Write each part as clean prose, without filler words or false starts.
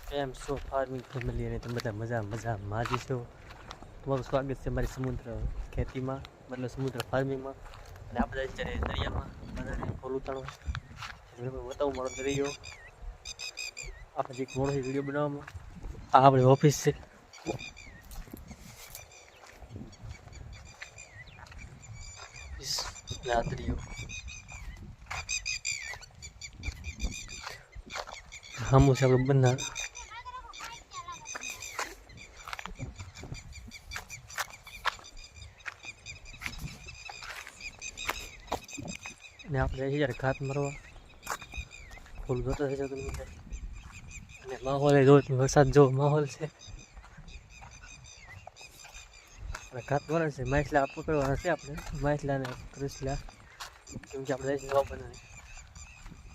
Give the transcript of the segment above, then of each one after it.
કેમ છો farming family અને તમે બધા મજામાં જ છો. તમારું સ્વાગત છે મારી સમુદ્ર ખેતીમાં, મતલબ સમુદ્ર ફાર્મિંગમાં. અને આપણે અત્યારે દરિયામાં બધાને ફોલ ઉતારો બતાવું મારો દરિયો. આપણે એક મોડો વિડીયો બનાવવામાં આ આપણી ઓફિસ છે. આ દરિયો હમું છે આપણે બંને. અને આપણે જ્યારે ઘાત મારવા ફૂલ જોતા થઈ જતું નથી. અને માહોલ જો વરસાદ જેવો માહોલ છે. આપણે ઘાત મારે છે માછલા પકડવાના છે. આપણે માછલા ને કૃષલા કેમ કે આપણે જવા બનાવી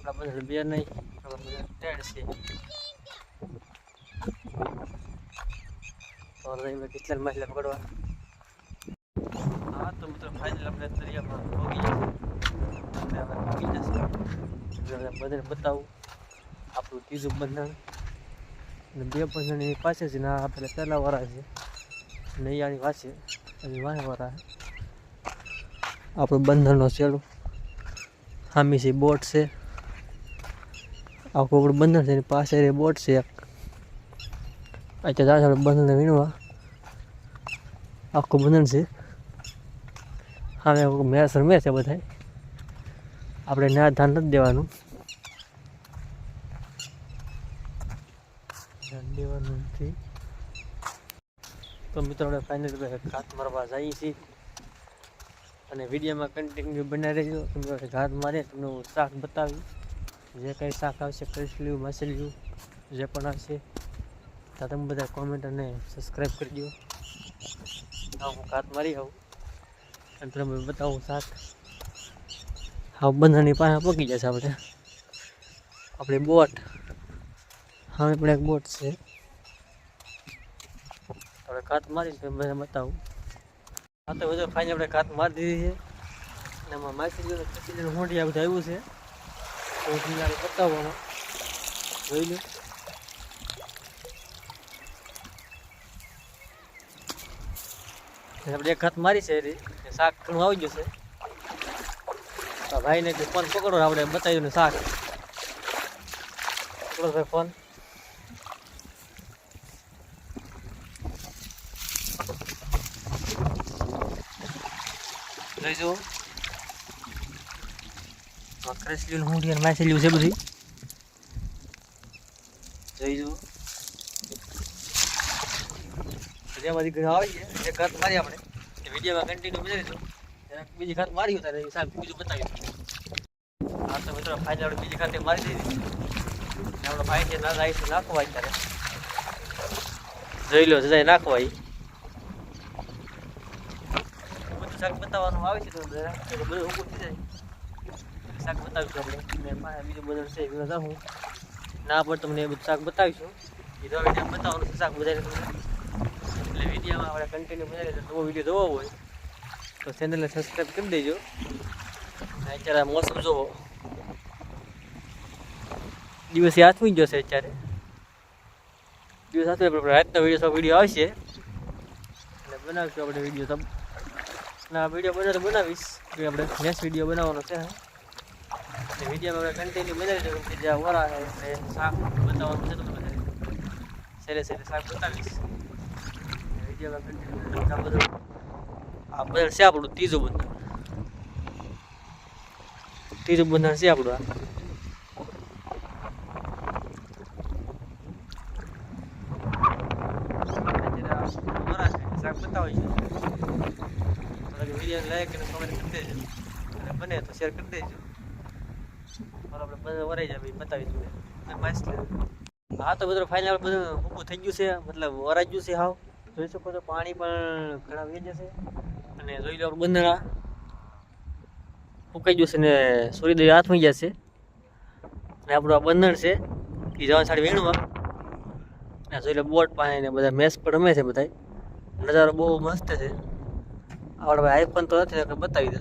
આપણા બધા બે નહીં આપણા બધા ત્રણ છે. કેટલા માછલા પકડવા. હા તો મિત્રો ફાઇનલ આપણે દરિયામાં પહોંચી જશે. બધાને બતાવું આપણું ત્રીજું બંધન. અને બે બંધન એની પાસે છે ને આ આપણે પહેલા વાળા છે. નૈયાની વાંચે હજી વાંહે વાળા આપણું બંધનનો છેડું હામી છે. બોટ છે આખું આપણું બંધન છે. એની પાસે બોટ છે એક. અત્યારે આપણે બંધનને વીણવા આખું બંધન છે. હા મેસ રમે છે બધા. આપણે ના ધ્યાન નથી દેવાનું. ધ્યાન દેવાનું નથી. તો મિત્રો આપણે ફાઇનલ ઘાત મારવા જઈએ છીએ. અને વિડીયોમાં કન્ટિન્યુ બનાવી રહેજો. તમે ઘાત મારે તમને હું શાક બતાવી. જે કંઈ શાક આવશે કૃષલ્યું માછલ્યું જે પણ આવશે તો તમે બધા કોમેન્ટ અને સબસ્ક્રાઈબ કરી દો. હું ઘાત મારી આવું અને તમે બતાવું શાક. હા બંધાની પાસે પકી જશે. આપણી બોટ હા પણ એક બોટ છે. આપણે ઘાત મારીને તમે બધા બતાવું. હા તો બધું ફાઇનલ આપણે ઘાત મારી દીધી છે. અને એમાં માછલીઓને કચીલીને મોઢિયા બધું આવ્યું છે. તો તમને બતાવવામાં જોઈ લો. આપણે એક ઘાત મારી છે. શાક ઘણું આવી ગયું છે. ભાઈને ફોન પકડો આપણે બતાવી દઉં ને શાક પકડો ભાઈ ફોન. લઈ જુઓ કૃષિ મૂડી અને માછલીઓ છે બધી જોઈ જુઓ. જેમાંથી ઘર આવી છે એક ઘાત મારી આપણે વિડીયોમાં કન્ટિન્યુ બનાવી દઉં. બીજી ખાત મારી ત્યારે શાક બીજું બતાવ્યું. હા તો મિત્રો ફાઇનલ આપણે બીજી ખાતે મારી દીધી. આપણો ભાઈ છે ના જાય છે નાખવા અત્યારે જોઈ લો જાય નાખવા. બધું શાક બતાવવાનું આવે છે તો બધું ઊભું થઈ જાય. શાક બતાવીશું આપણે બીજું બધું છે હું ના પણ તમને એ બધું શાક બતાવીશું. એ તો વિડીયો બતાવવાનું છે શાક બધા. એટલે વિડીયોમાં આપણે કન્ટિન્યુ બનાવી નવો વિડીયો જોવો હોય તો ચેનલને સબસ્ક્રાઈબ કરી દેજો. અત્યારે મોસમ જોવો દિવસે હાથવી જશે. અત્યારે દિવસ હાથવે રાતનો વિડીયો આવશે એટલે બનાવીશું આપણે વિડીયો. તમ ના વિડીયો બને તો બનાવીશ કે આપણે નેક્સ્ટ વિડીયો બનાવવાનો છે. એટલે વિડીયોમાં આપણે કન્ટિન્યુ બનાવી દઉં કે જ્યાં વરા છે એટલે શાક બતાવવાનું છે. તમને સેલે શાક બતાવીશ વિડીયોમાં કન્ટિન્યુ. બધું આ બંધન છે આપણું ત્રીજું બંધન. ત્રીજું બંધન છે આપણું. શાક બતાવી છે. વિડીયો લાઈક અને કોમેન્ટ કરી દેજો. અને બને તો શેર કરી દેજો. આપણે બધા વરાઈ જાય બતાવી દઉં. હા તો બધું ફાઇનલ બધું ઊભું થઈ ગયું છે. મતલબ વરાઈ ગયું છે. હાવ જોઈ શકો છો પાણી પણ ઘણા વી જશે. અને જોઈ લો બંધણા ફૂંકાઈ ગયું છે ને સૂર્યદેવ હાથમાં ગયા છે. અને આપણું આ બંધણ છે એ જવાન સાડી વીણવા. અને જોઈ લો બોટ પાસે ને બધા મેચ પણ રમે છે. બધા નજારો બહુ મસ્ત છે. આપણે ભાઈ આઈફોન તો નથી એટલે બતાવી દે.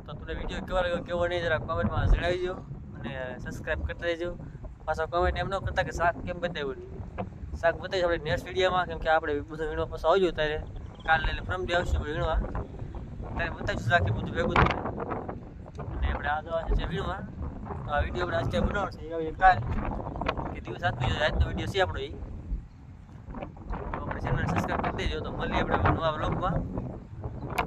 તો તમને વિડીયો કેવો લાગ્યો કેવો નહીં જરા કોમેન્ટમાં જણાવી દો. અને સબસ્ક્રાઈબ કરતા રહેજો. પાછા કમેન્ટ એમ ન કરતા કે શાક કેમ બતાવ્યું નહીં. શાક બતાવીશ આપણે નેક્સ્ટ વિડીયોમાં, કેમ કે આપણે બધું વીણવા પાછું આવજો ત્યારે કાલે લઈને ફ્રમ ડે આવશે વીણવા ત્યારે બતાવીશું શાક એ બધું ભેગું થાય. અને આપણે આ જવા છે વીણવા. તો આ વિડીયો આપણે આજે બનાવવાનો છે, એ કાલ કે દિવસ આજનો વિડીયો છે આપણો. એ તો આપણે ચેનલ સબસ્ક્રાઈબ કરી દેજો. તો મળીએ આપણે નવા વ્લોગમાં.